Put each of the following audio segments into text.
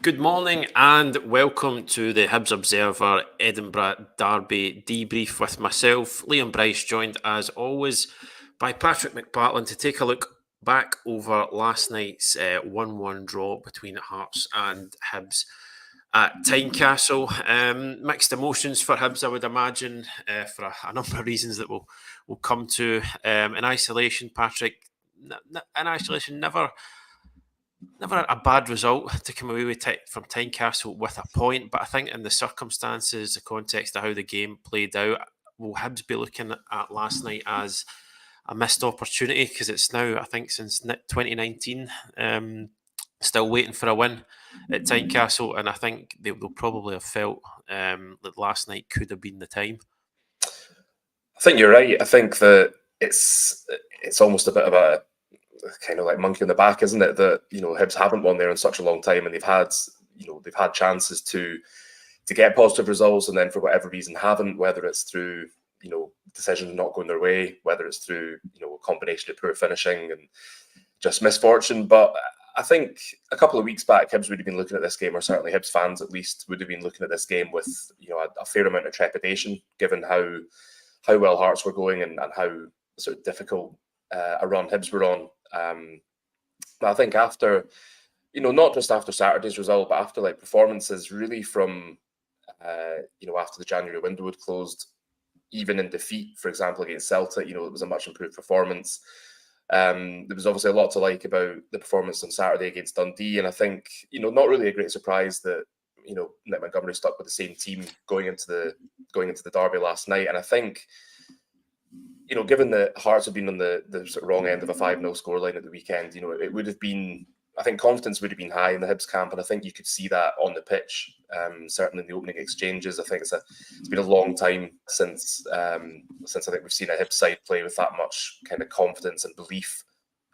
Good morning and welcome to the Hibs Observer Edinburgh Derby debrief with myself, Liam Bryce, joined as always by Patrick McPartland to take a look back over last night's 1-1 draw between Hearts and Hibs at Tynecastle. Mixed emotions for Hibs, I would imagine, for a number of reasons that we'll come to. In isolation, Patrick, in isolation, never a bad result to come away with from Tynecastle with a point, but I think in the circumstances, the context of how the game played out, will Hibs be looking at last night as a missed opportunity? Because it's now, I think, since 2019, still waiting for a win at Tynecastle, and I think they'll probably have felt that last night could have been the time. I think you're right. I think that it's almost a bit of a kind of like monkey on the back, isn't it? That Hibs haven't won there in such a long time, and they've had chances to get positive results, and then for whatever reason haven't. Whether it's through decisions not going their way, whether it's through a combination of poor finishing and just misfortune. But I think a couple of weeks back, Hibs would have been looking at this game, or certainly Hibs fans at least would have been looking at this game with a fair amount of trepidation, given how well Hearts were going and how sort of difficult a run Hibs were on. But I think after, not just after Saturday's result, but after performances really from, after the January window had closed, even in defeat, for example, against Celtic, it was a much improved performance. There was obviously a lot to like about the performance on Saturday against Dundee, and I think, not really a great surprise that, Nick Montgomery stuck with the same team going into the derby last night. And I think, given that Hearts have been on the sort of wrong end of a 5-0 scoreline at the weekend, it would have been, I think confidence would have been high in the Hibs camp, and I think you could see that on the pitch, certainly in the opening exchanges. I think it's been a long time since I think we've seen a Hibs side play with that much kind of confidence and belief,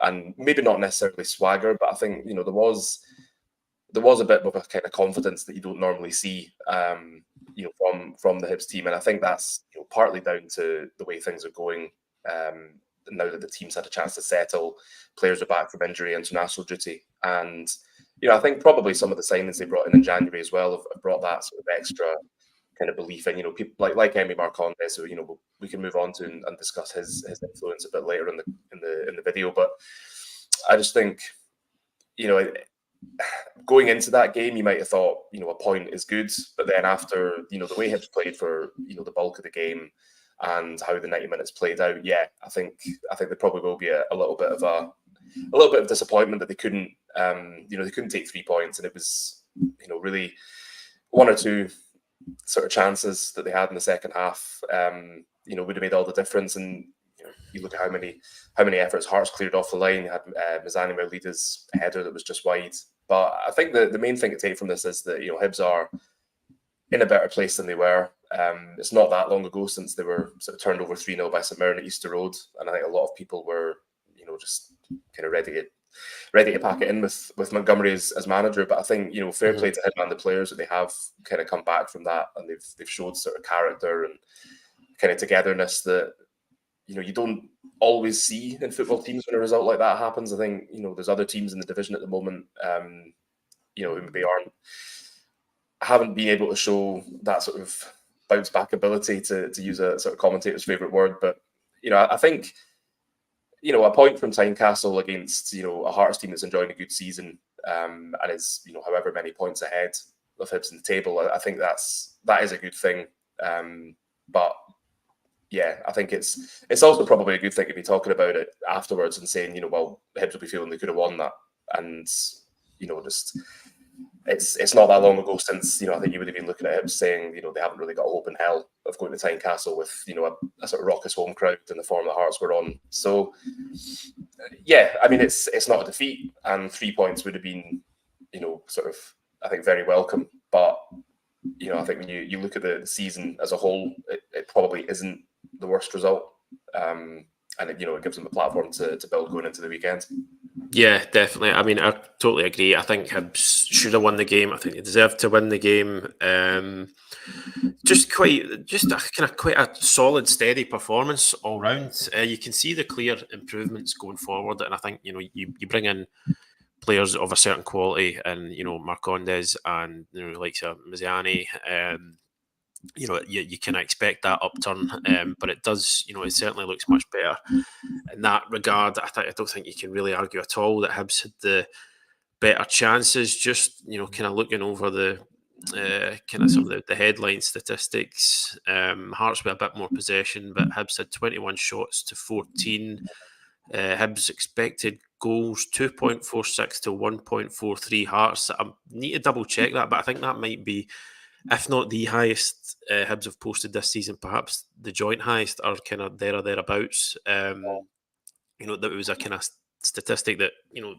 and maybe not necessarily swagger, but I think, there was a bit of a kind of confidence that you don't normally see, from the Hibs team. And I think that's partly down to the way things are going. Now that the team's had a chance to settle, players are back from injury, international duty. And, I think probably some of the signings they brought in January as well have brought that sort of extra kind of belief in, people like Emi Marcondes, so, we can move on to and discuss his influence a bit later in the video. But I just think, going into that game, you might have thought, a point is good, but then after, the way Hibs played for, the bulk of the game and how the 90 minutes played out, I think there probably will be a little bit of disappointment that they couldn't, they couldn't take 3 points, and it was, really one or two sort of chances that they had in the second half, would have made all the difference. And you look at how many efforts Hearts cleared off the line. You had Mizani Maulida's header that was just wide. But I think the main thing to take from this is that Hibs are in a better place than they were. It's not that long ago since they were sort of turned over 3-0 by St Mirren at Easter Road, and I think a lot of people were just kind of ready to pack it in with Montgomery as manager. But I think fair play to him and the players that they have kind of come back from that, and they've showed sort of character and kind of togetherness that you don't always see in football teams when a result like that happens. I think, there's other teams in the division at the moment, who maybe haven't been able to show that sort of bounce back ability, to use a sort of commentator's favourite word. But, I think, a point from Tynecastle against, a Hearts team that's enjoying a good season, and is, however many points ahead of Hibs in the table, I think that is a good thing. But I think it's also probably a good thing to be talking about it afterwards and saying, well, Hibs will be feeling they could have won that. And, just it's not that long ago since, I think you would have been looking at Hibs saying, they haven't really got a hope in hell of going to Tynecastle with, a sort of raucous home crowd in the form that Hearts were on. So, I mean, it's not a defeat, and 3 points would have been, sort of, I think, very welcome. But, I think when you look at the season as a whole, it probably isn't the worst result, and it gives them a platform to build going into the weekend. Yeah, definitely. I mean, I totally agree. I think Hibs should have won the game. I think they deserved to win the game. Just quite a solid, steady performance all round. You can see the clear improvements going forward, and I think you bring in players of a certain quality, and Marcondes and like Mazzani, you can expect that upturn, but it does, it certainly looks much better in that regard. I don't think you can really argue at all that Hibs had the better chances. Just kind of looking over the kind of some of the headline statistics, Hearts were a bit more possession, but Hibs had 21 shots to 14. Hibs expected goals 2.46 to 1.43 Hearts. I need to double check that, but I think that might be, if not the highest Hibs have posted this season, perhaps the joint highest, or kind of there or thereabouts. That was a kind of statistic that the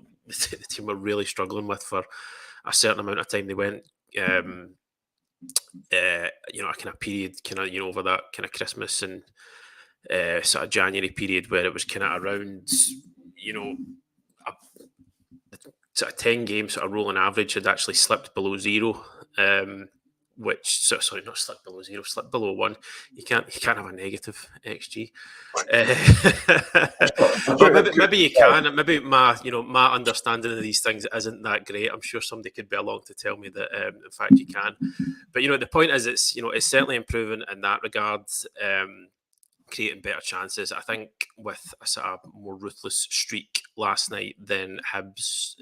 team were really struggling with for a certain amount of time. They went a kind of period, over that kind of Christmas and sort of January period, where it was kind of around a sort of 10 games sort of rolling average had actually slipped below zero, sorry, not slipped below zero, slipped below one. You can't have a negative XG. But maybe you can. Maybe my understanding of these things isn't that great. I'm sure somebody could be along to tell me that in fact you can. But the point is, it's certainly improving in that regard. Creating better chances. I think with a sort of more ruthless streak last night, then Hibs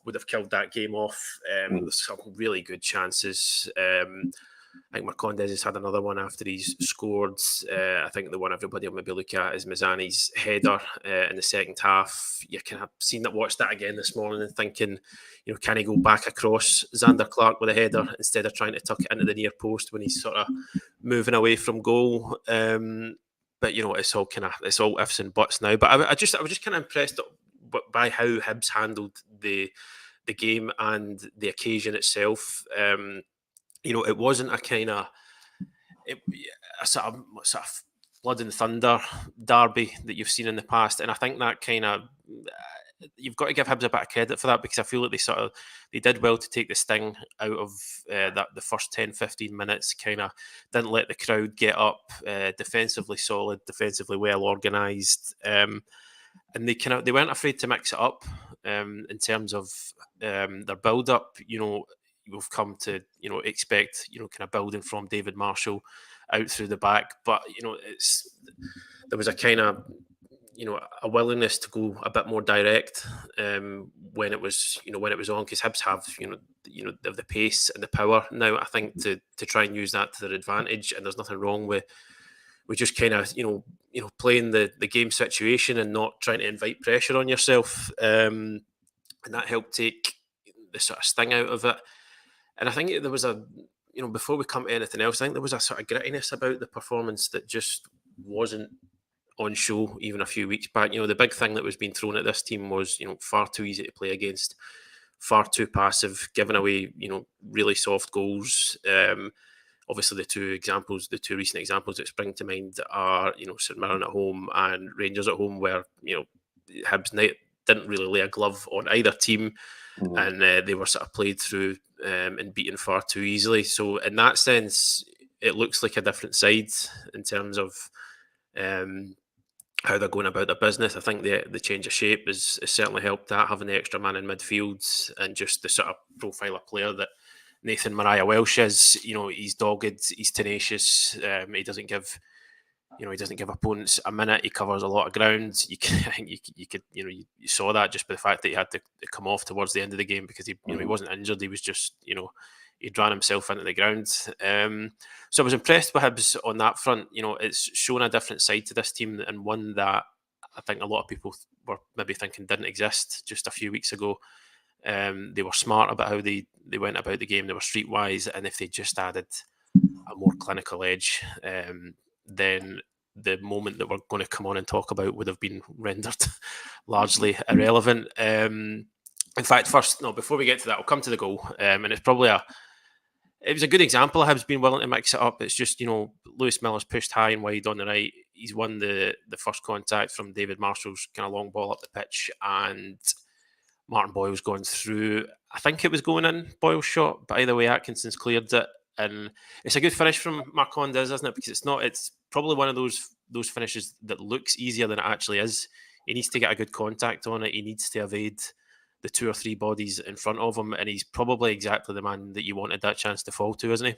would have killed that game off. There's some really good chances. I think Marcondes has had another one after he's scored. I think the one everybody will maybe look at is Mazzani's header in the second half. You can have watched that again this morning and thinking, can he go back across Xander Clark with a header instead of trying to tuck it into the near post when he's sort of moving away from goal? But it's all ifs and buts now. But I was just kind of impressed by how Hibs handled the game and the occasion itself. It wasn't a kind of a sort of blood and thunder derby that you've seen in the past, and I think that kind of you've got to give Hibs a bit of credit for that, because I feel like they did well to take the sting out of the first 10-15 minutes. Kind of didn't let the crowd get up. Defensively solid, defensively well organised, and they weren't afraid to mix it up in terms of their build up. We've come to expect kind of building from David Marshall out through the back, but there was a kind of a willingness to go a bit more direct when it was on, because Hibs have the pace and the power now, I think, to try and use that to their advantage, and there's nothing wrong with just kind of playing the game situation and not trying to invite pressure on yourself, and that helped take the sort of sting out of it. And I think there was before we come to anything else, I think there was a sort of grittiness about the performance that just wasn't on show even a few weeks back. The big thing that was being thrown at this team was, far too easy to play against, far too passive, giving away, really soft goals. Obviously, the two recent examples that spring to mind are, St Mirren at home and Rangers at home, where, Hibs didn't really lay a glove on either team, and they were sort of played through and beaten far too easily. So in that sense, it looks like a different side in terms of how they're going about their business. I think the change of shape has certainly helped that, having the extra man in midfield and just the sort of profile of player that Nathan Mariah Welsh is. He's dogged, he's tenacious. He doesn't give opponents a minute. He covers a lot of ground. You saw that just by the fact that he had to come off towards the end of the game, because he wasn't injured. He was just he'd ran himself into the ground. So I was impressed with Hibs on that front. It's shown a different side to this team, and one that I think a lot of people were maybe thinking didn't exist just a few weeks ago. They were smart about how they went about the game. They were streetwise, and if they just added a more clinical edge, then the moment that we're going to come on and talk about would have been rendered largely irrelevant. In fact, before we get to that, I'll come to the goal, and it's probably it was a good example of Hibs being willing to mix it up. It's just, Lewis Miller's pushed high and wide on the right. He's won the first contact from David Marshall's kind of long ball up the pitch, and Martin Boyle's gone through. I think it was going in, Boyle's shot, but either way, Atkinson's cleared it. And it's a good finish from Marcondes, isn't it? Because it's probably one of those finishes that looks easier than it actually is. He needs to get a good contact on it. He needs to evade the 2 or 3 bodies in front of him, and he's probably exactly the man that you wanted that chance to fall to, isn't he?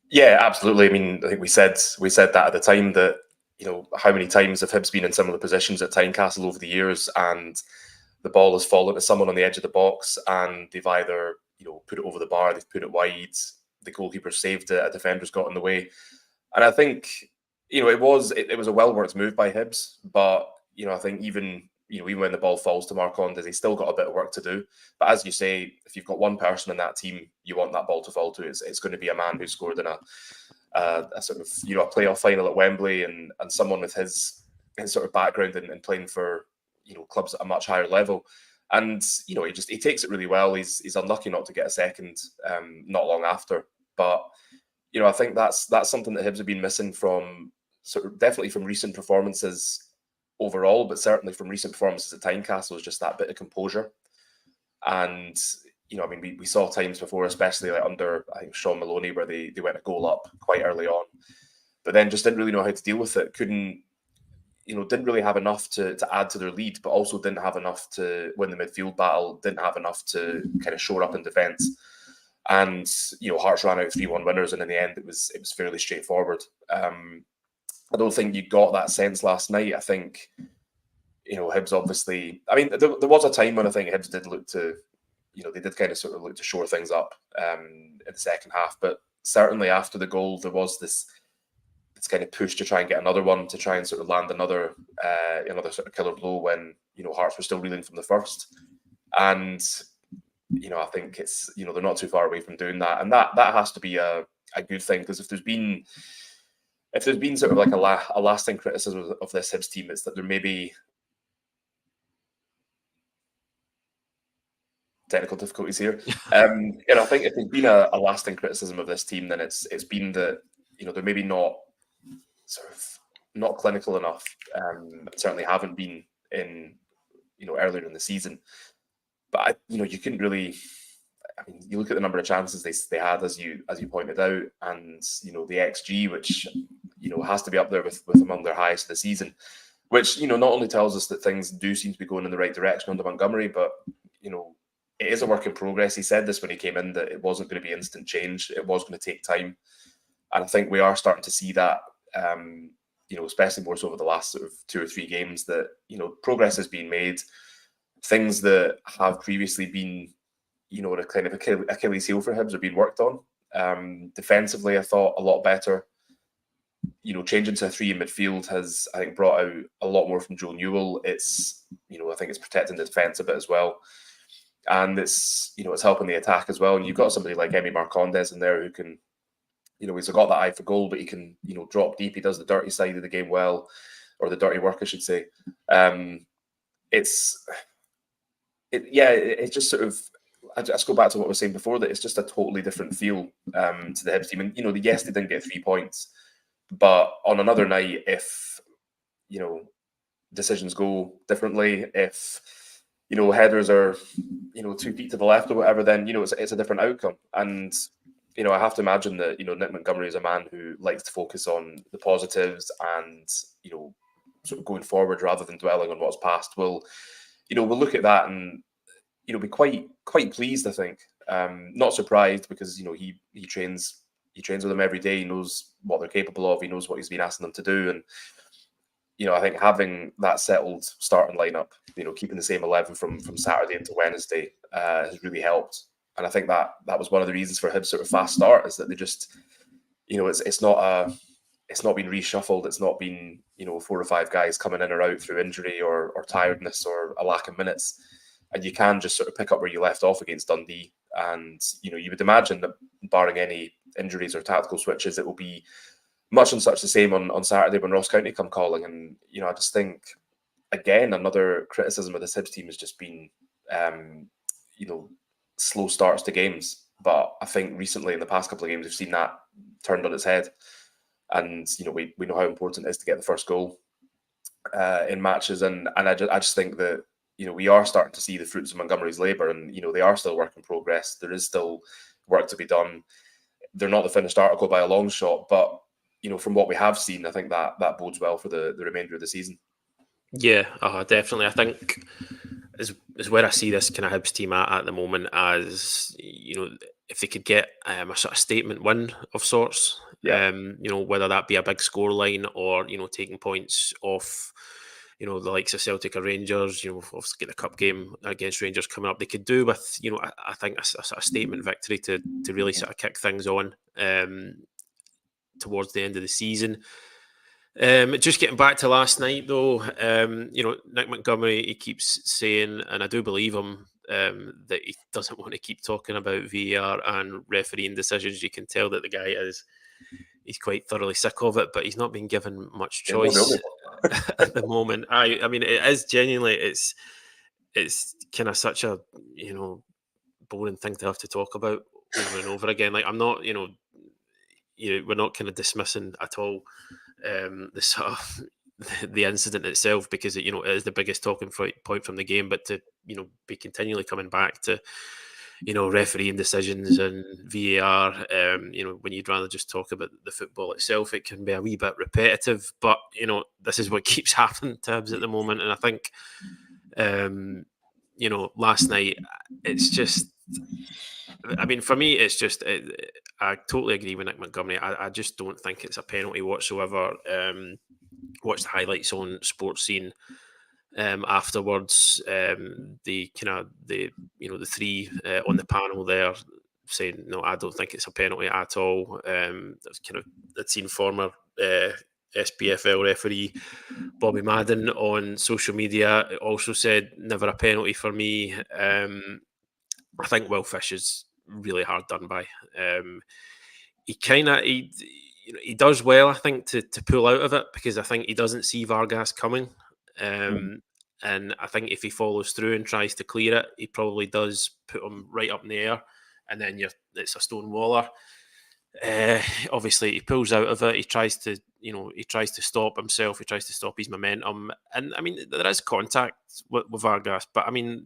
Yeah, absolutely. I mean, I think we said that at the time that, how many times have Hibs been in similar positions at Tynecastle over the years, and the ball has fallen to someone on the edge of the box, and they've either put it over the bar, they've put it wide, the goalkeeper saved it, a defender's got in the way, and I think it was a well worked move by Hibs, but I think even when the ball falls to Marcondes, he's still got a bit of work to do. But as you say, if you've got one person in that team you want that ball to fall to, it's going to be a man who scored in a sort of a playoff final at Wembley, and someone with his sort of background in playing for clubs at a much higher level. And he takes it really well. He's unlucky not to get a second not long after. But I think that's something that Hibs have been missing from definitely from recent performances overall, but certainly from recent performances at Tynecastle, is just that bit of composure. And I mean, we saw times before, especially like under, I think, Sean Maloney, where they went a goal up quite early on, but then just didn't really know how to deal with it. Didn't really have enough to add to their lead, but also didn't have enough to win the midfield battle, didn't have enough to kind of shore up in defence. And, Hearts ran out 3-1 winners, and in the end, it was fairly straightforward. I don't think you got that sense last night. I think, Hibs obviously, I mean, there was a time when I think Hibs did look to, they did kind of sort of look to shore things up in the second half. But certainly after the goal, there was this kind of push to try and get another one, to try and sort of land another sort of killer blow when, Hearts were still reeling from the first. And, I think it's, they're not too far away from doing that. And that has to be a good thing, because if there's been sort of like a lasting criticism of this Hibs team, it's that there may be technical difficulties here. And I think if there's been a lasting criticism of this team, then it's been that they're maybe not sort of not clinical enough. Certainly haven't been in earlier in the season. But you couldn't really. I mean, you look at the number of chances they had, as you pointed out, and the XG, which has to be up there with among their highest of the season, which not only tells us that things do seem to be going in the right direction under Montgomery, but it is a work in progress. He said this when he came in, that it wasn't going to be instant change. It was going to take time. And I think we are starting to see that, especially more so over the last sort of 2 or 3 games, that, progress is being made. Things that have previously been, a kind of Achilles heel for Hibs are being worked on. Defensively, I thought a lot better. Changing to a 3 in midfield has, I think, brought out a lot more from Joe Newell. It's, I think it's protecting the defence a bit as well. And it's, it's helping the attack as well. And you've got somebody like Emi Marcondes in there who can, he's got that eye for goal, but he can, drop deep. He does the dirty side of the game well, or the dirty work, I should say. It's just sort of, I just go back to what I was saying before, that it's just a totally different feel to the Hibs team. And, yes, they didn't get 3 points, but on another night, if, decisions go differently, if, headers are, 2 feet to the left or whatever, then, it's a different outcome. And, I have to imagine that, Nick Montgomery is a man who likes to focus on the positives and, sort of going forward rather than dwelling on what's past. We'll look at that and, be quite pleased, I think. Not surprised, because, he trains with them every day. He knows what they're capable of. He knows what he's been asking them to do. And, I think having that settled starting lineup, keeping the same 11 from Saturday into Wednesday has really helped. And I think that was one of the reasons for Hibs' sort of fast start, is that they just, it's not been reshuffled. It's not been, 4 or 5 guys coming in or out through injury or tiredness or a lack of minutes. And you can just sort of pick up where you left off against Dundee. And, you would imagine that, barring any injuries or tactical switches, it will be much and such the same on Saturday when Ross County come calling. And, I just think, again, another criticism of this Hibs team has just been, slow starts to games. But I think recently, in the past couple of games, we've seen that turned on its head. And, we know how important it is to get the first goal in matches. And I just think that, we are starting to see the fruits of Montgomery's labour, and, they are still work in progress. There is still work to be done. They're not the finished article by a long shot, but, from what we have seen, I think that bodes well for the remainder of the season. Yeah, definitely. I think is where I see this kind of Hibs team at the moment. As if they could get a sort of statement win of sorts, Yeah. whether that be a big score line or taking points off. The likes of Celtic or Rangers, obviously get the cup game against Rangers coming up. They could do with, I think a sort of statement victory to really sort of kick things on towards the end of the season. Just getting back to last night, though, Nick Montgomery, he keeps saying, and I do believe him, that he doesn't want to keep talking about VAR and refereeing decisions. You can tell that the guy he's quite thoroughly sick of it, but he's not been given much choice at the moment. I mean, it is genuinely, it's kind of such a boring thing to have to talk about over and over again. Like, I'm not, we're not kind of dismissing at all the sort of the incident itself, because it is the biggest talking point from the game, but to be continually coming back to refereeing decisions and VAR, when you'd rather just talk about the football itself, it can be a wee bit repetitive. But this is what keeps happening to Hibs at the moment, and I think last night, it's just, I mean, for me, it's just, I totally agree with Nick Montgomery. I just don't think it's a penalty whatsoever. Watched the highlights on Sports Scene afterwards. The three on the panel there saying, no, I don't think it's a penalty at all. I'd seen former SPFL referee Bobby Madden on social media also said, never a penalty for me. I think Will Fish is really hard done by. He does well, I think, to pull out of it, because I think he doesn't see Vargas coming. And I think if he follows through and tries to clear it, he probably does put him right up in the air, and then it's a stone waller. Obviously, he pulls out of it. He tries to stop himself. He tries to stop his momentum, and I mean, there is contact with Vargas, but I mean,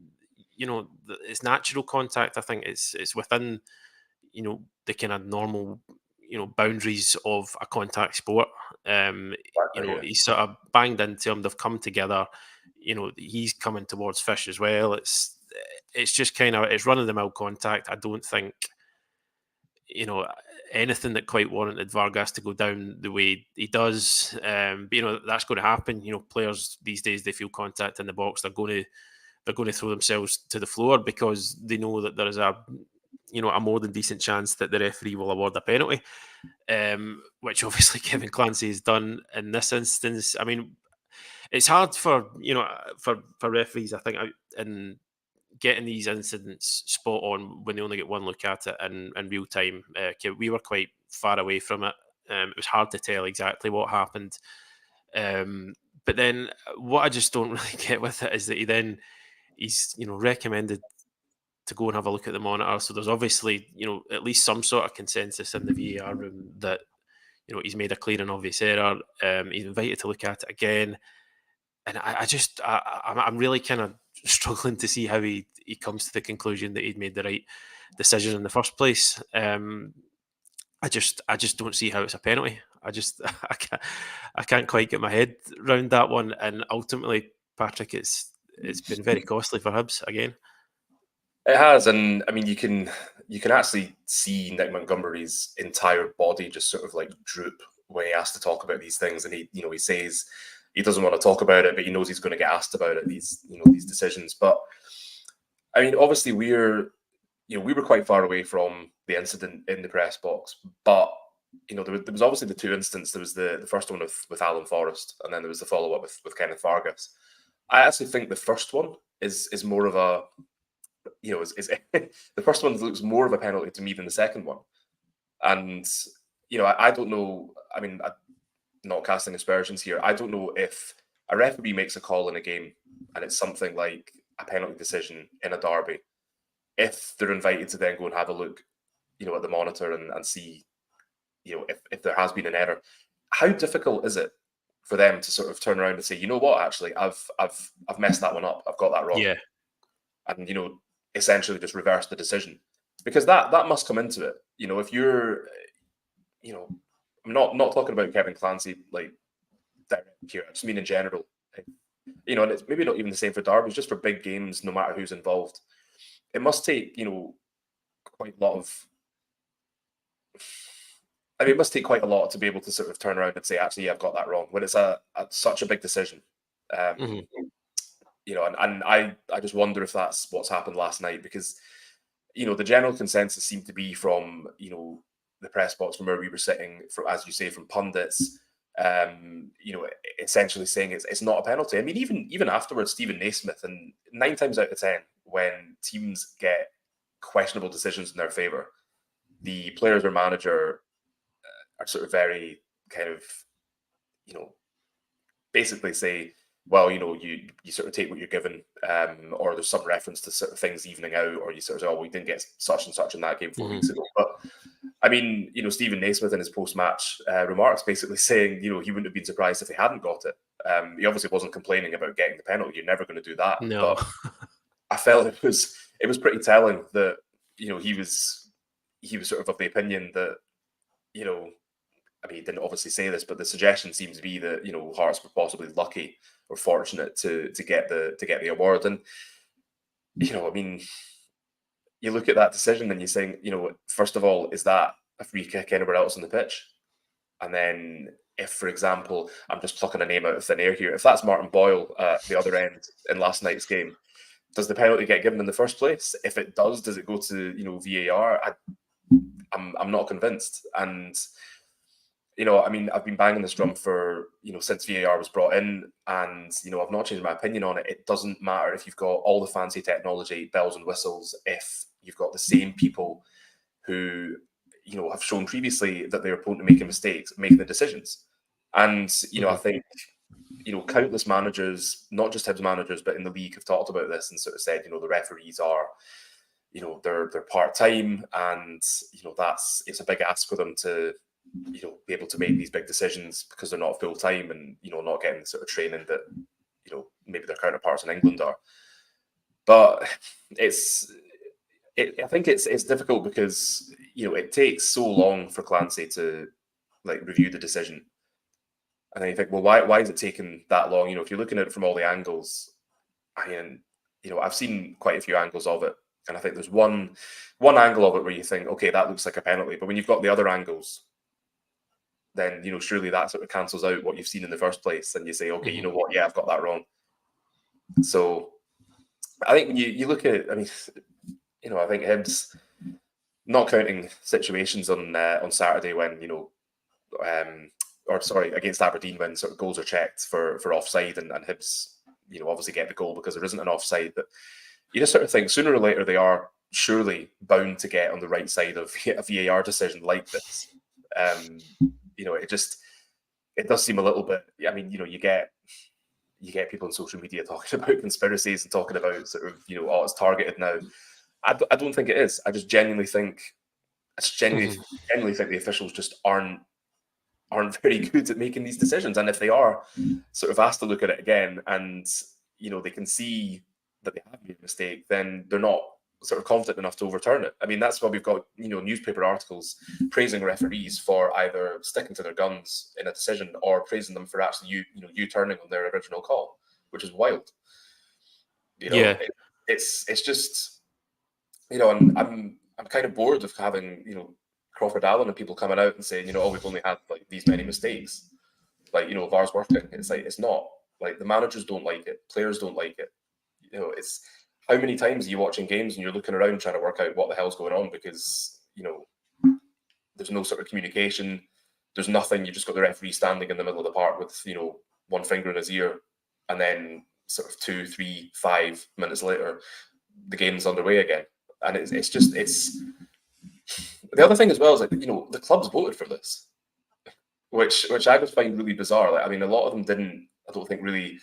it's natural contact. I think it's within the kind of normal boundaries of a contact sport. He's sort of banged into him. They've come together. He's coming towards Fish as well. It's just kind of, it's run of the mill contact. I don't think anything that quite warranted Vargas to go down the way he does. But that's going to happen. Players these days, they feel contact in the box, they're going to throw themselves to the floor, because they know that there is a more than decent chance that the referee will award a penalty, which obviously Kevin Clancy has done in this instance. I mean, it's hard for referees, I think, in getting these incidents spot on when they only get one look at it in real time. We were quite far away from it. It was hard to tell exactly what happened. But then what I just don't really get with it is that he's recommended to go and have a look at the monitor. So there's obviously, at least some sort of consensus in the VAR room that, he's made a clear and obvious error. He's invited to look at it again. And I'm really kind of struggling to see how he comes to the conclusion that he'd made the right decision in the first place. I just don't see how it's a penalty. I can't quite get my head around that one. And ultimately, Patrick, it's been very costly for Hibs again. It has, and I mean, you can actually see Nick Montgomery's entire body just sort of like droop when he has to talk about these things, and he says he doesn't want to talk about it, but he knows he's going to get asked about it. These decisions, but I mean, obviously we were quite far away from the incident in the press box, but there was obviously the two incidents. There was the first one with Alan Forrest, and then there was the follow up with Kenneth Vargas. I actually think the first one is more of a the first one looks more of a penalty to me than the second one. And, I don't know. I mean, I'm not casting aspersions here. I don't know if a referee makes a call in a game and it's something like a penalty decision in a derby, if they're invited to then go and have a look, at the monitor and see, if there has been an error. How difficult is it for them to sort of turn around and say, you know what, actually, I've messed that one up. I've got that wrong. Yeah. And, essentially just reverse the decision, because that must come into it. If you're, I'm not talking about Kevin Clancy like here. I just mean in general. and it's maybe not even the same for derbies, just for big games, no matter who's involved. It must take, quite a lot of. I mean, it must take quite a lot to be able to sort of turn around and say, actually, yeah, I've got that wrong when it's such a big decision. Mhm. And I just wonder if that's what's happened last night because, the general consensus seemed to be from, the press box from where we were sitting, from, as you say, from pundits, essentially saying it's not a penalty. I mean, even afterwards, Stephen Naismith, and 9 times out of 10, when teams get questionable decisions in their favour, the players or manager are sort of very kind of, basically say, well, you sort of take what you're given, or there's some reference to sort of things evening out, or you sort of say, oh, we didn't get such and such in that game 4 weeks ago. But I mean, Stephen Naismith in his post-match remarks basically saying, he wouldn't have been surprised if he hadn't got it. He obviously wasn't complaining about getting the penalty. You're never going to do that. No. But I felt it was pretty telling that, he was sort of the opinion that, I mean, he didn't obviously say this, but the suggestion seems to be that Hearts were possibly lucky or fortunate to get the award. And I mean, you look at that decision and you think, first of all, is that a free kick anywhere else on the pitch? And then, if, for example, I'm just plucking a name out of thin air here, if that's Martin Boyle at the other end in last night's game, does the penalty get given in the first place? If it does it go to VAR? I'm not convinced. And I mean, I've been banging this drum for, since VAR was brought in, and, I've not changed my opinion on it. It doesn't matter if you've got all the fancy technology, bells and whistles, if you've got the same people who, have shown previously that they're prone to making mistakes, making the decisions. And, I think, countless managers, not just Hibs managers, but in the league have talked about this and sort of said, the referees are, they're part-time, and, it's a big ask for them to, be able to make these big decisions because they're not full time and not getting the sort of training that maybe their counterparts in England are. But I think it's difficult because it takes so long for Clancy to review the decision, and then you think, well, why is it taking that long? If you're looking at it from all the angles, I mean, I've seen quite a few angles of it, and I think there's one angle of it where you think, okay, that looks like a penalty, but when you've got the other angles, then surely that sort of cancels out what you've seen in the first place, and you say, okay, you know what, yeah, I've got that wrong. So I think when you look at it, I mean, I think Hibs, not counting situations on Saturday when against Aberdeen when sort of goals are checked for offside, and Hibs obviously get the goal because there isn't an offside, but you just sort of think sooner or later they are surely bound to get on the right side of a VAR decision like this. It does seem a little bit. I mean, you get people on social media talking about conspiracies and talking about sort of oh, it's targeted now. I don't think it is. I just genuinely think the officials just aren't very good at making these decisions. And if they are sort of asked to look at it again, and they can see that they have made a mistake, then they're not sort of confident enough to overturn it. I mean, that's why we've got newspaper articles praising referees for either sticking to their guns in a decision or praising them for actually U-turning on their original call, which is wild. It's just and I'm kind of bored of having Crawford Allen and people coming out and saying oh, we've only had these many mistakes, VAR's working. It's it's not. The managers don't like it, players don't like it. It's how many times are you watching games and you're looking around trying to work out what the hell's going on because there's no sort of communication, there's nothing. You just got the referee standing in the middle of the park with one finger in his ear, and then sort of 2, 3, 5 minutes later the game's underway again. And it's the other thing as well is the clubs voted for this, which I just find really bizarre. I mean, a lot of them didn't, I don't think, really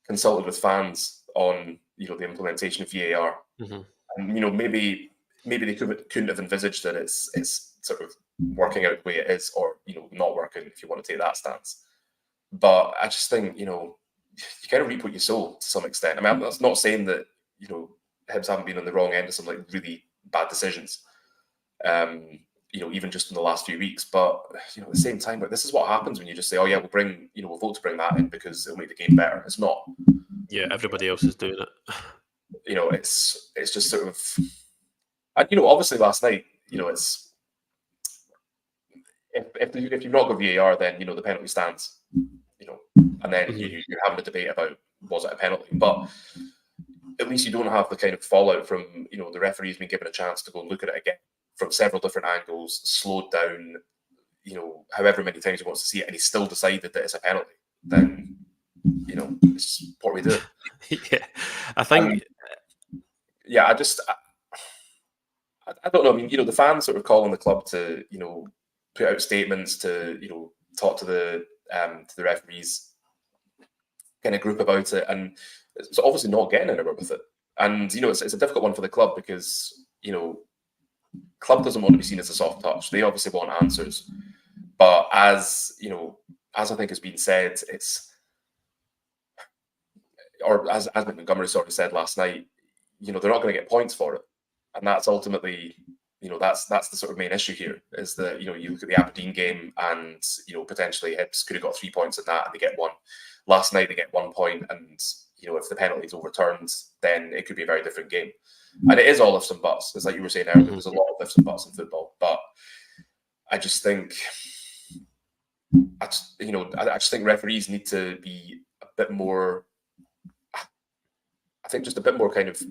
consulted with fans on the implementation of VAR, and maybe they couldn't have envisaged that it's sort of working out the way it is, or not working, if you want to take that stance. But I just think you kind of reap what you sow to some extent. I mean, that's not saying that Hibs haven't been on the wrong end of some really bad decisions. even just in the last few weeks. But at the same time, this is what happens when you just say, "Oh yeah, we'll vote to bring that in because it'll make the game better." It's not. Yeah, everybody else is doing it. It's just sort of, and obviously last night, it's if you've not got VAR, then the penalty stands, and then you're having a debate about was it a penalty, but at least you don't have the kind of fallout from the referee's been given a chance to go and look at it again from several different angles, slowed down, however many times he wants to see it, and he still decided that it's a penalty. Then it's what we do. Yeah, I think. I don't know. I mean, the fans sort of call on the club to put out statements to talk to the referees kind of group about it, and it's obviously not getting anywhere with it. And it's a difficult one for the club because club doesn't want to be seen as a soft touch. They obviously want answers, but as I think has been said, as Montgomery sort of said last night, they're not going to get points for it, and that's ultimately that's the sort of main issue here is that you look at the Aberdeen game and potentially Hibs could have got 3 points in that and they get one. Last night they get 1 point, and if the penalty is overturned, then it could be a very different game. And it is all ifs and buts. It's like you were saying earlier, there's a lot of ifs and buts in football. But I just think, I just think referees need to be a bit more. I think just a bit more kind of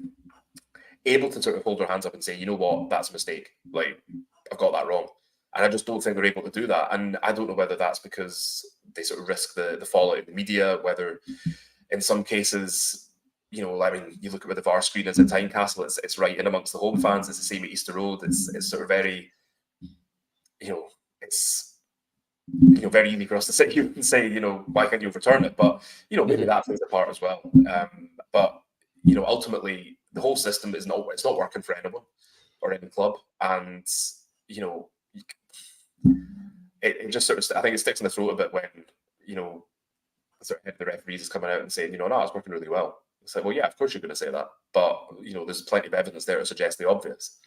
able to sort of hold their hands up and say, you know what, that's a mistake. Like I've got that wrong. And I just don't think they're able to do that. And I don't know whether that's because they sort of risk the fallout in the media, whether in some cases, I mean, you look at where the VAR screen is at Tynecastle, it's right in amongst the home fans. It's the same at Easter Road. It's sort of very, it's very easy for us to sit here and say, why can't you overturn it? But maybe that plays a part as well. But ultimately, the whole system it's not working for anyone or any club, and it just sort of, I think it sticks in the throat a bit when the referees is coming out and saying, no, it's working really well. It's like, well, yeah, of course you're going to say that, but there's plenty of evidence there to suggest the obvious.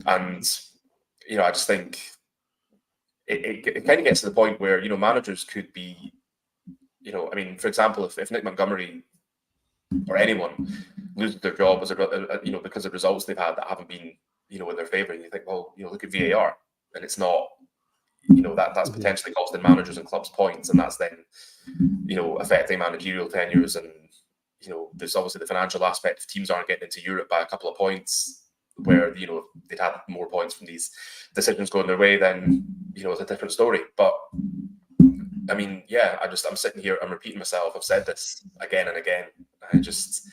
And I just think it kind of gets to the point where managers could be, I mean, for example, if Nick Montgomery or anyone loses their job as because of results they've had that haven't been in their favour, and you think, well, look at VAR, and it's not. That's potentially costing managers and clubs points, and that's then affecting managerial tenures, and there's obviously the financial aspect. If teams aren't getting into Europe by a couple of points, where they'd had more points from these decisions going their way, then it's a different story. But I mean, yeah, I'm sitting here, I'm repeating myself. I've said this again and again. I just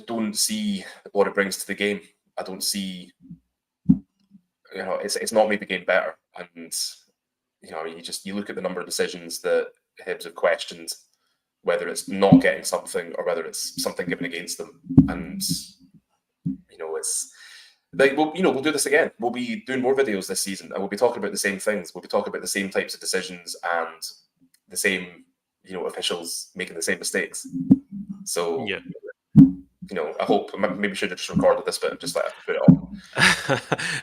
don't see what it brings to the game. I don't see. It's not made the game better. And I mean, you look at the number of decisions that Hibs have questioned, whether it's not getting something or whether it's something given against them. And it's like we'll do this again. We'll be doing more videos this season, and we'll be talking about the same things. We'll be talking about the same types of decisions and the same officials making the same mistakes. So yeah. I hope maybe should have just recorded this bit and just let it put it on.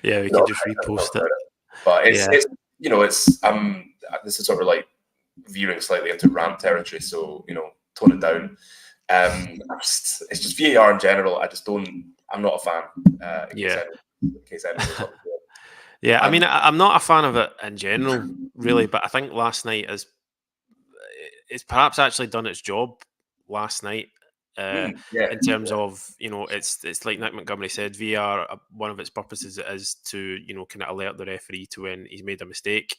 Yeah, we can just repost it. But it's this is sort of like veering slightly into rant territory, so tone it down. It's just VAR in general. I'm not a fan. In case anyone yeah, I mean, I'm not a fan of it in general, really, but I think last night it's perhaps actually done its job last night. In terms of it's like Nick Montgomery said, VAR, one of its purposes is to kind of alert the referee to when he's made a mistake.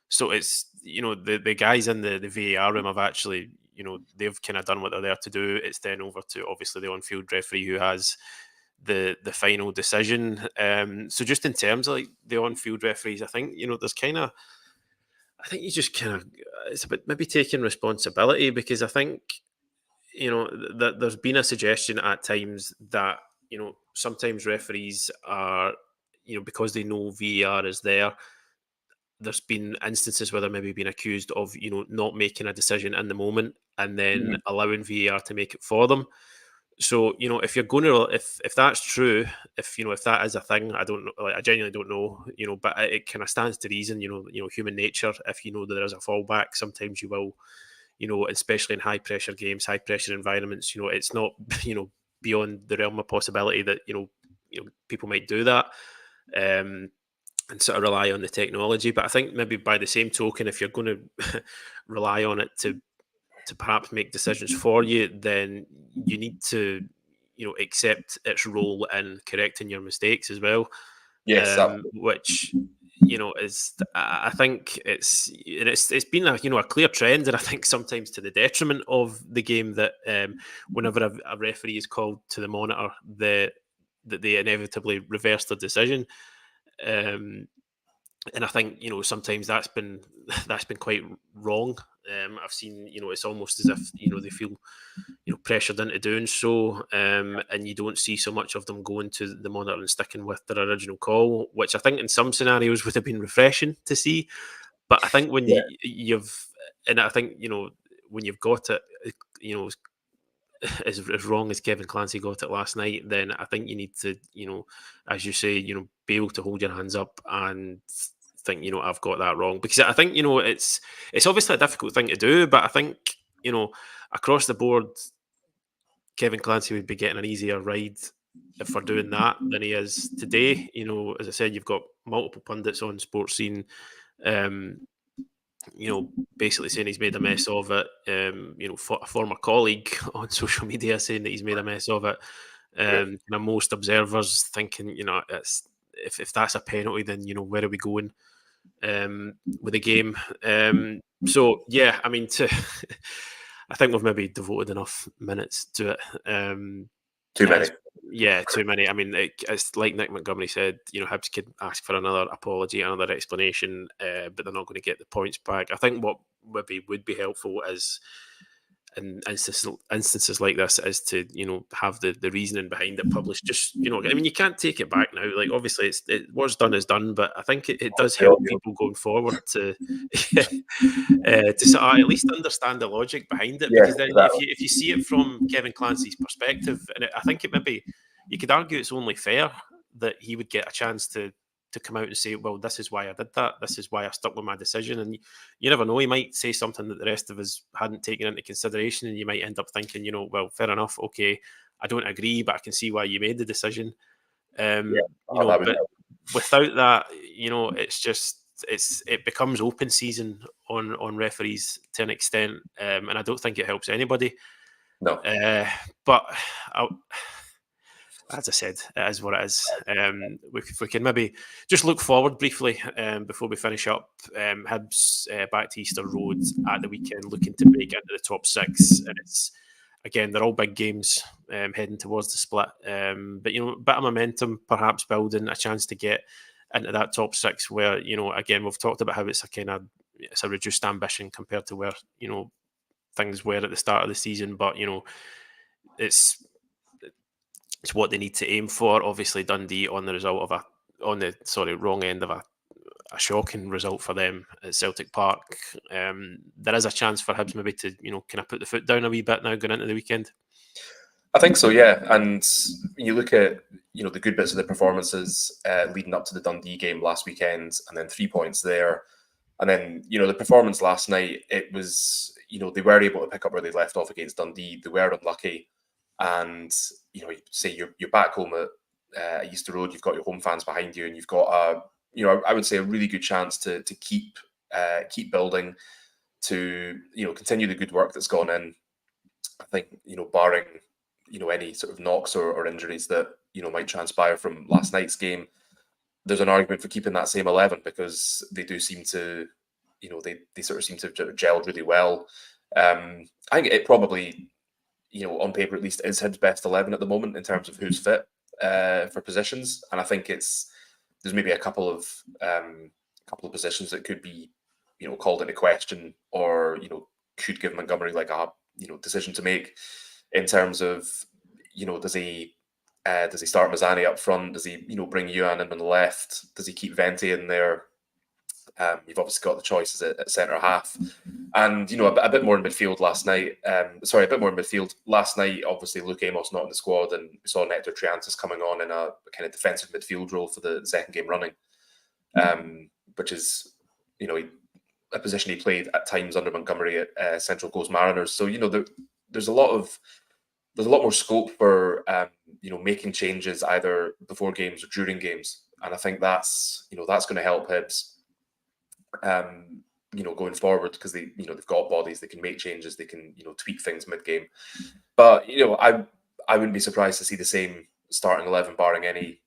So it's the guys in the VAR room have actually they've kind of done what they're there to do. It's then over to obviously the on-field referee who has the final decision. So just in terms of like the on-field referees, I think there's I think you just kind of it's about maybe taking responsibility, because I think that there's been a suggestion at times that sometimes referees are because they know VAR is there. There's been instances where they're maybe being accused of not making a decision in the moment and then allowing VAR to make it for them. So, if you're going to, if that's true, if that is a thing, I don't know, like, I genuinely don't know, but it kind of stands to reason, human nature. If you know that there is a fallback, sometimes you will, especially in high pressure games, high pressure environments, it's not, beyond the realm of possibility that, people might do that. And sort of rely on the technology. But I think maybe by the same token, if you're going to rely on it to perhaps make decisions for you, then you need to, accept its role in correcting your mistakes as well. Yes, Which is, I think it's been a clear trend, and I think sometimes to the detriment of the game, that whenever a referee is called to the monitor, that they inevitably reverse their decision. And I think sometimes that's been quite wrong. I've seen it's almost as if they feel pressured into doing so, and you don't see so much of them going to the monitor and sticking with their original call, which I think in some scenarios would have been refreshing to see. But I think when yeah, I think when you've got it, as wrong as Kevin Clancy got it last night, then I think you need to, as you say, be able to hold your hands up and think, I've got that wrong. Because I think, it's obviously a difficult thing to do, but I think, across the board, Kevin Clancy would be getting an easier ride if we're doing that than he is today. As I said, you've got multiple pundits on Sports Scene, um, basically saying he's made a mess of it. A former colleague on social media saying that he's made a mess of it. Most observers thinking, if that's a penalty, then where are we going with the game? So yeah, I mean, I think we've maybe devoted enough minutes to it. too many. Yeah, too many. I mean, it's like Nick Montgomery said, Hibs could ask for another apology, another explanation, but they're not going to get the points back. I think what maybe would be helpful is, in instances like this, is to have the reasoning behind it published. Just I mean, you can't take it back now. Like, obviously, what's done is done, but I think it does The help audio. people going forward to to sort of at least understand the logic behind it. Yeah, Because then, exactly. if you see it from Kevin Clancy's perspective, and I think it maybe you could argue it's only fair that he would get a chance to come out and say, well, this is why I did that. This is why I stuck with my decision. And you never know, he might say something that the rest of us hadn't taken into consideration, and you might end up thinking, well, fair enough, okay, I don't agree, but I can see why you made the decision. Yeah, that would But help. without that, it's just it becomes open season on referees to an extent, and I don't think it helps anybody. No. But as I said, it is what it is. If we can maybe just look forward briefly before we finish up. Hibs back to Easter Road at the weekend, looking to break into the top six, and it's again they're all big games heading towards the split. But a bit of momentum, perhaps building a chance to get into that top six. Where again we've talked about how it's a reduced ambition compared to where things were at the start of the season, but it's what they need to aim for. Obviously, Dundee on the wrong end of a shocking result for them at Celtic Park. There is a chance for Hibs maybe to kind of put the foot down a wee bit now going into the weekend. I think so, yeah. And you look at the good bits of the performances leading up to the Dundee game last weekend, and then 3 points there, and then the performance last night. It was they were able to pick up where they left off against Dundee. They were unlucky, and you say you're back home at Easter Road. You've got your home fans behind you, and you've got I would say a really good chance to keep building, to continue the good work that's gone in. I think barring any sort of knocks or injuries that might transpire from last night's game, there's an argument for keeping that same 11, because they do seem to they sort of seem to have gelled really well. I think it probably on paper at least is Hibs' best 11 at the moment in terms of who's fit for positions, and I think there's maybe a couple of positions that could be called into question, or could give Montgomery like a decision to make in terms of does he start Mazzani up front? Does he bring Yuan in on the left? Does he keep Vente in there? You've obviously got the choices at centre half, and a bit more in midfield last night. A bit more in midfield last night. Obviously, Luke Amos not in the squad, and we saw Nectar Triantis coming on in a kind of defensive midfield role for the second game running, which is a position he played at times under Montgomery at Central Coast Mariners. So there's a lot more scope for making changes either before games or during games, and I think that's going to help Hibs. Going forward, because they've got bodies, they can make changes, they can tweak things mid-game. But I wouldn't be surprised to see the same starting 11 barring any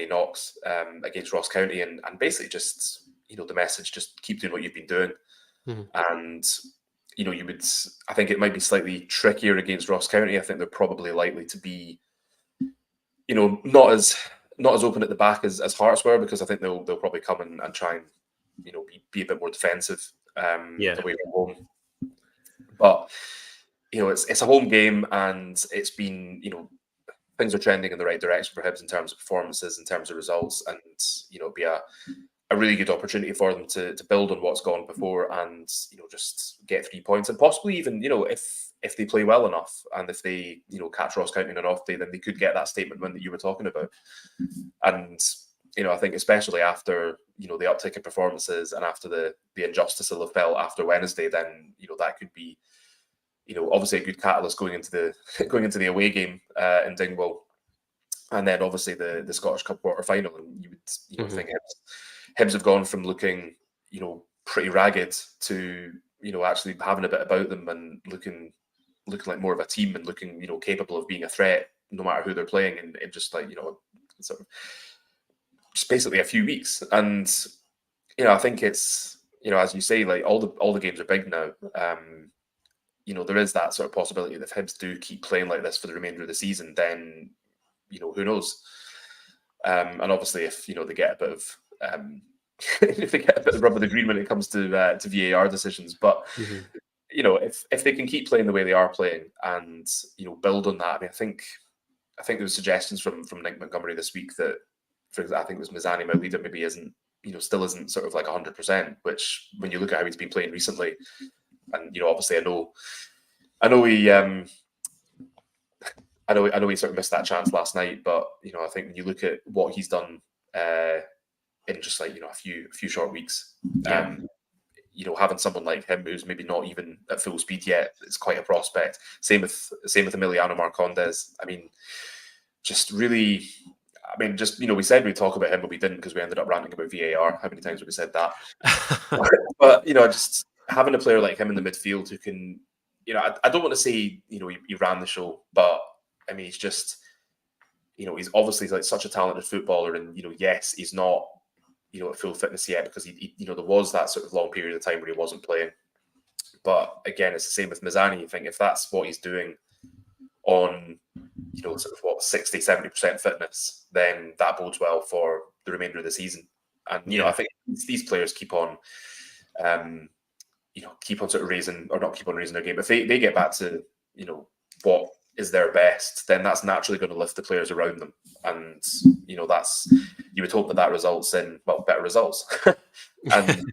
knocks against Ross County, and basically just the message, just keep doing what you've been doing. And I think it might be slightly trickier against Ross County. I think they're probably likely to be not as open at the back as Hearts were, because I think they'll probably come and try and be a bit more defensive away from home. But it's a home game, and it's been things are trending in the right direction for Hibs in terms of performances, in terms of results, and it'll be a really good opportunity for them to build on what's gone before, and just get 3 points, and possibly even if they play well enough, and if they catch Ross County on an off day, then they could get that statement win that you were talking about. And I think especially after the uptick in performances and after the injustice they'll have felt after Wednesday, then that could be obviously a good catalyst going into the away game in Dingwall, and then obviously the Scottish Cup quarter final. And you would think Hibs have gone from looking pretty ragged to actually having a bit about them and looking like more of a team, and looking capable of being a threat no matter who they're playing, and just like sort of just basically a few weeks. And I think it's as you say, like all the games are big now. There is that sort of possibility that if Hibs do keep playing like this for the remainder of the season, then who knows. And obviously, if they get a bit of if they get a bit of rub of the green when it comes to VAR decisions, but if they can keep playing the way they are playing and build on that. I mean, I think there was suggestions from Nick Montgomery this week that, for example, I think it was Mizani, my leader, maybe still isn't sort of like 100%. Which, when you look at how he's been playing recently, and obviously I know he sort of missed that chance last night, but I think when you look at what he's done in just like a few short weeks, having someone like him who's maybe not even at full speed yet, it's quite a prospect. Same with Emiliano Marcondes. I mean, we said we'd talk about him, but we didn't, because we ended up ranting about VAR. How many times have we said that? But just having a player like him in the midfield who can, I don't want to say he ran the show, but I mean, he's just he's obviously like such a talented footballer, and yes, he's not at full fitness yet, because he there was that sort of long period of time where he wasn't playing. But again, it's the same with Mizani. You think if that's what he's doing on sort of 60-70% fitness, then that bodes well for the remainder of the season. And I think these players keep on sort of raising their game. If they get back to what is their best, then that's naturally going to lift the players around them, and you would hope that results in better results. And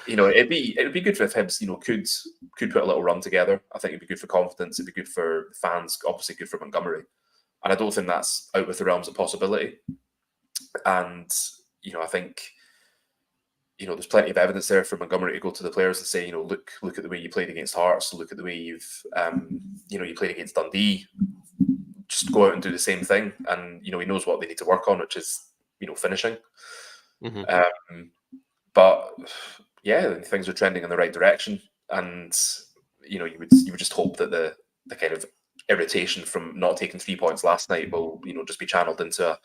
it'd be good if Hibs could put a little run together. I think it'd be good for confidence. It'd be good for fans. Obviously, good for Montgomery. And I don't think that's out with the realms of possibility. And I think there's plenty of evidence there for Montgomery to go to the players and say, look at the way you played against Hearts. Look at the way you've you played against Dundee. Just go out and do the same thing. And he knows what they need to work on, which is finishing. But yeah, things are trending in the right direction, and you would just hope that the kind of irritation from not taking 3 points last night will just be channeled into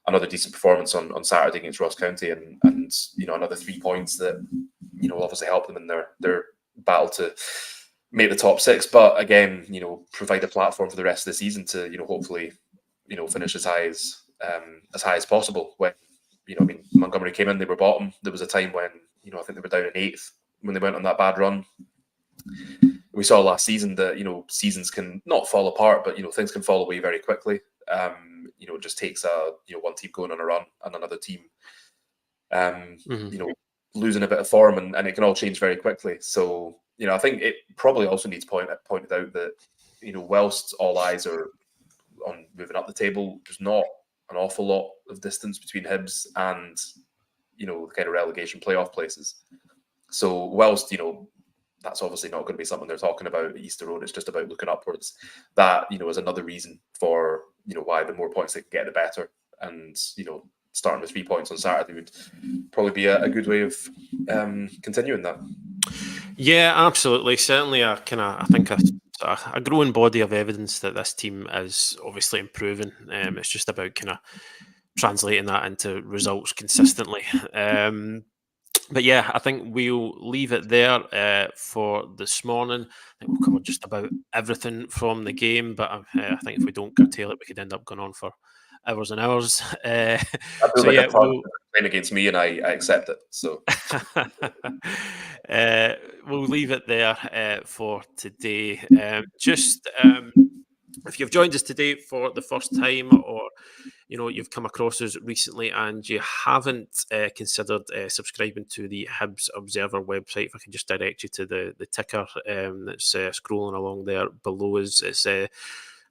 another decent performance on Saturday against Ross County, and another 3 points that obviously help them in their battle to make the top six. But again, provide a platform for the rest of the season to hopefully finish as high as possible. When Montgomery came in, they were bottom. There was a time when I think they were down in 8th when they went on that bad run. We saw last season that seasons can not fall apart, but things can fall away very quickly. It just takes one team going on a run and another team losing a bit of form, and it can all change very quickly. So, I think it probably also needs pointed out that, whilst all eyes are on moving up the table, there's not an awful lot of distance between Hibs and, the kind of relegation playoff places. So whilst, that's obviously not going to be something they're talking about at Easter Road, it's just about looking upwards. That, is another reason for, why the more points they can get, the better. And, starting with 3 points on Saturday would probably be a good way of continuing that. Yeah, absolutely. Certainly I think a growing body of evidence that this team is obviously improving. It's just about kind of translating that into results consistently. But yeah, I think we'll leave it there for this morning. I think we've covered just about everything from the game, but I think if we don't curtail it, we could end up going on for hours and hours. So yeah, playing against me, and I accept it. So we'll leave it there for today. If you've joined us today for the first time, or you've come across us recently and you haven't considered subscribing to the Hibs Observer website, if I can just direct you to the ticker that's scrolling along there below us. It's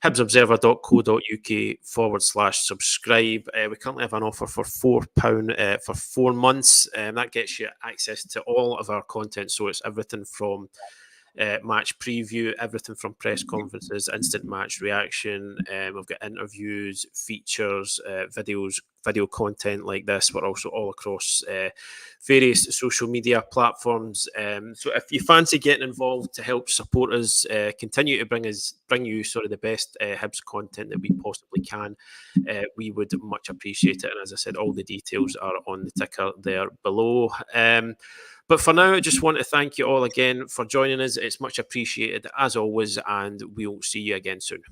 hibsobserver.co.uk/subscribe. We currently have an offer for £4 for 4 months. That gets you access to all of our content. So it's everything from match preview, everything from press conferences, instant match reaction. We've got interviews, features, videos, video content like this. We're also all across various social media platforms. So if you fancy getting involved to help support us, continue to bring you sort of the best Hibs content that we possibly can, we would much appreciate it. And as I said, all the details are on the ticker there below. But for now, I just want to thank you all again for joining us. It's much appreciated as always, and we'll see you again soon.